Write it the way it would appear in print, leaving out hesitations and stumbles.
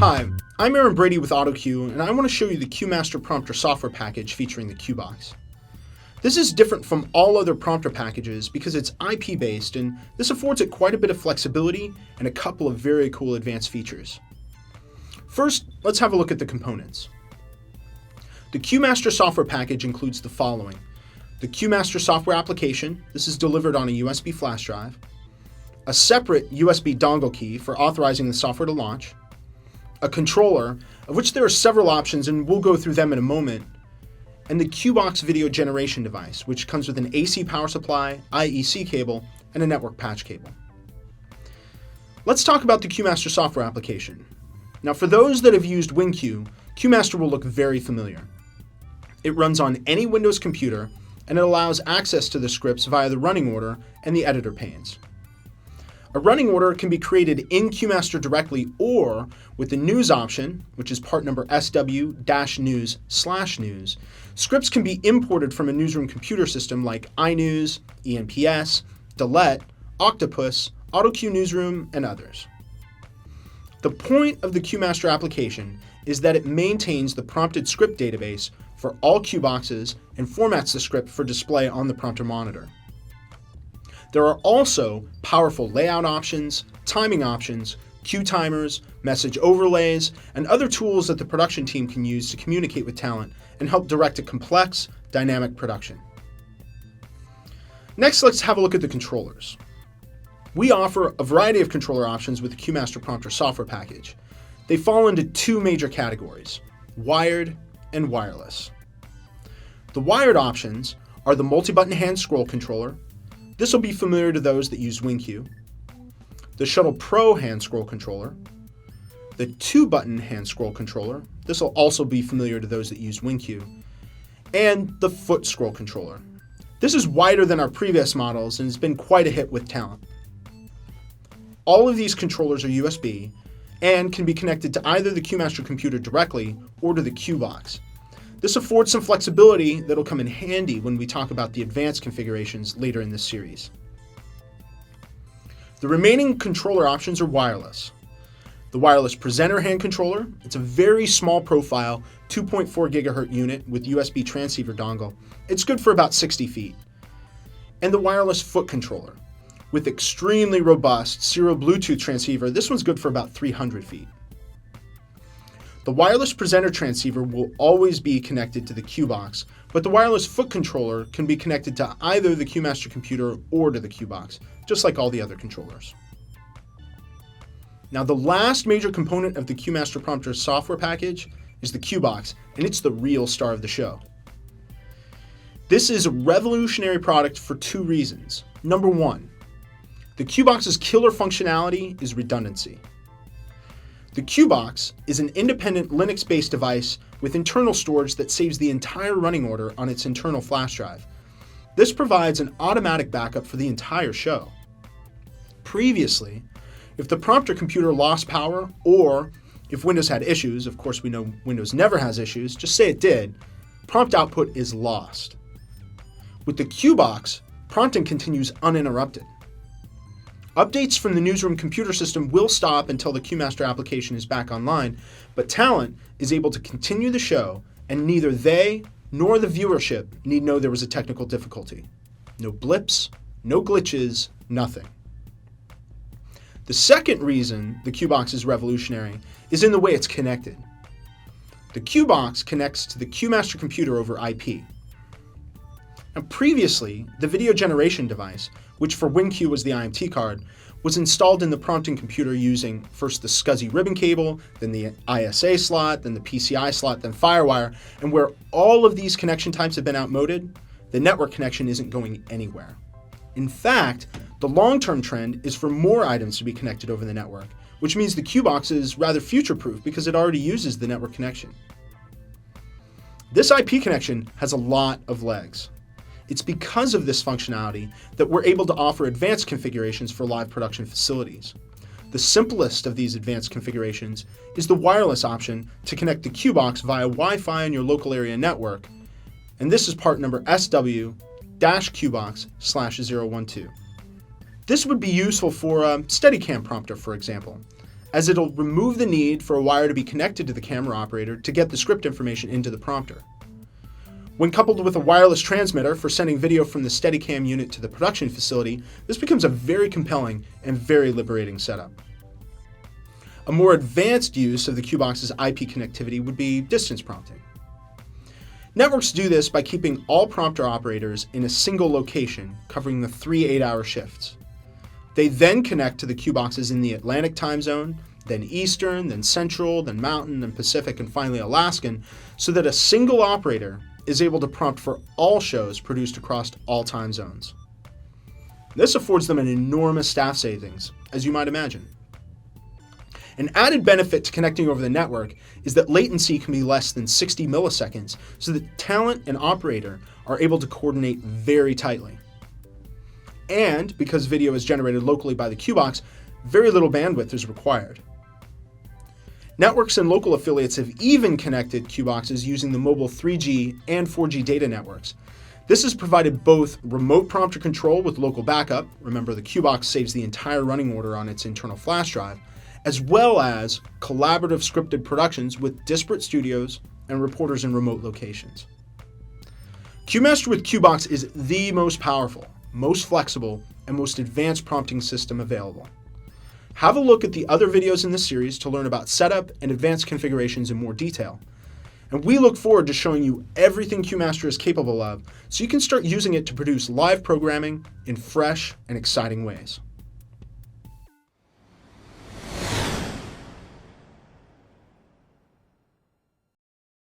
Hi, I'm Aaron Brady with AutoQ, and I want to show you the QMaster prompter software package featuring the QBox. This is different from all other prompter packages because it's IP-based, and this affords it quite a bit of flexibility and a couple of very cool advanced features. First, let's have a look at the components. The QMaster software package includes the following: the QMaster software application, this is delivered on a USB flash drive, a separate USB dongle key for authorizing the software to launch, a controller, of which there are several options and we'll go through them in a moment, and the QBox video generation device, which comes with an AC power supply, IEC cable, and a network patch cable. Let's talk about the QMaster software application. Now, for those that have used WinQ, QMaster will look very familiar. It runs on any Windows computer, and it allows access to the scripts via the running order and the editor panes. A running order can be created in QMaster directly or with the news option, which is part number SW-news/news. Scripts can be imported from a newsroom computer system like iNews, ENPS, Delete, Octopus, AutoQ Newsroom, and others. The point of the QMaster application is that it maintains the prompted script database for all QBoxes and formats the script for display on the prompter monitor. There are also powerful layout options, timing options, cue timers, message overlays, and other tools that the production team can use to communicate with talent and help direct a complex, dynamic production. Next, let's have a look at the controllers. We offer a variety of controller options with the QMaster prompter software package. They fall into two major categories: wired and wireless. The wired options are the multi-button hand scroll controller. This will be familiar to those that use WinQ. The Shuttle Pro hand scroll controller. The 2-button hand scroll controller. This will also be familiar to those that use WinQ. And the foot scroll controller. This is wider than our previous models and has been quite a hit with talent. All of these controllers are USB and can be connected to either the QMaster computer directly or to the QBox. This affords some flexibility that'll come in handy when we talk about the advanced configurations later in this series. The remaining controller options are wireless. The wireless presenter hand controller, it's a very small profile 2.4 GHz unit with USB transceiver dongle. It's good for about 60 feet. And the wireless foot controller with extremely robust serial Bluetooth transceiver. This one's good for about 300 feet. The wireless presenter transceiver will always be connected to the QBox, but the wireless foot controller can be connected to either the QMaster computer or to the QBox, just like all the other controllers. Now, the last major component of the QMaster prompter software package is the QBox, and it's the real star of the show. This is a revolutionary product for two reasons. Number one, the QBox's killer functionality is redundancy. The QBox is an independent Linux-based device with internal storage that saves the entire running order on its internal flash drive. This provides an automatic backup for the entire show. Previously, if the prompter computer lost power or if Windows had issues, of course we know Windows never has issues, just say it did, prompt output is lost. With the QBox, prompting continues uninterrupted. Updates from the newsroom computer system will stop until the QMaster application is back online, but talent is able to continue the show, and neither they nor the viewership need know there was a technical difficulty. No blips, no glitches, nothing. The second reason the QBox is revolutionary is in the way it's connected. The QBox connects to the QMaster computer over IP. Now, previously, the video generation device, which for WinQ was the IMT card, was installed in the prompting computer using first the SCSI ribbon cable, then the ISA slot, then the PCI slot, then FireWire, and where all of these connection types have been outmoded, the network connection isn't going anywhere. In fact, the long-term trend is for more items to be connected over the network, which means the QBox is rather future-proof because it already uses the network connection. This IP connection has a lot of legs. It's because of this functionality that we're able to offer advanced configurations for live production facilities. The simplest of these advanced configurations is the wireless option to connect the QBox via Wi-Fi in your local area network, and this is part number SW-QBox/012. This would be useful for a Steadicam prompter, for example. as it'll remove the need for a wire to be connected to the camera operator to get the script information into the prompter. When coupled with a wireless transmitter for sending video from the Steadicam unit to the production facility, this becomes a very compelling and very liberating setup. A more advanced use of the QBox's IP connectivity would be distance prompting. Networks do this by keeping all prompter operators in a single location, covering the 3 8-hour shifts. They then connect to the QBoxes in the Atlantic time zone, then Eastern, then Central, then Mountain, then Pacific, and finally Alaskan, so that a single operator is able to prompt for all shows produced across all time zones. This affords them an enormous staff savings, as you might imagine. An added benefit to connecting over the network is that latency can be less than 60 milliseconds, so that talent and operator are able to coordinate very tightly. And because video is generated locally by the QBox, very little bandwidth is required. Networks and local affiliates have even connected QBoxes using the mobile 3G and 4G data networks. This has provided both remote prompter control with local backup, remember the QBox saves the entire running order on its internal flash drive, as well as collaborative scripted productions with disparate studios and reporters in remote locations. QMaster with QBox is the most powerful, most flexible, and most advanced prompting system available. Have a look at the other videos in this series to learn about setup and advanced configurations in more detail. And we look forward to showing you everything QMaster is capable of so you can start using it to produce live programming in fresh and exciting ways.